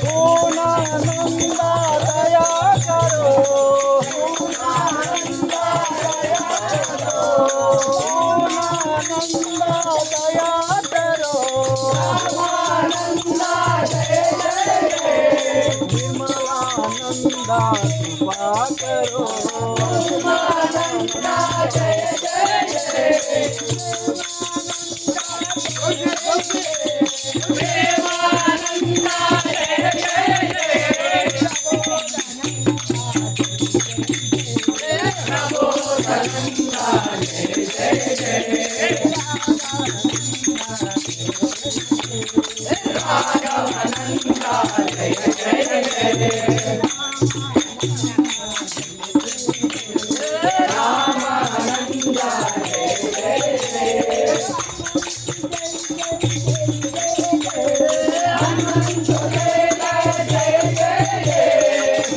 पूर्णानंदा दया करो, पूर्णानंदा दया करो, रामानंदा जय जय जय, निर्मलानंदा कृपा करो, रामानंदा जय जय जय, प्रेमानंदा जय जय जय, प्रबोधानंदा जय जय जय, राघवानंदा जय जय जय, रामानंदा जय जय जय, हनुमंत जय जय जय जय,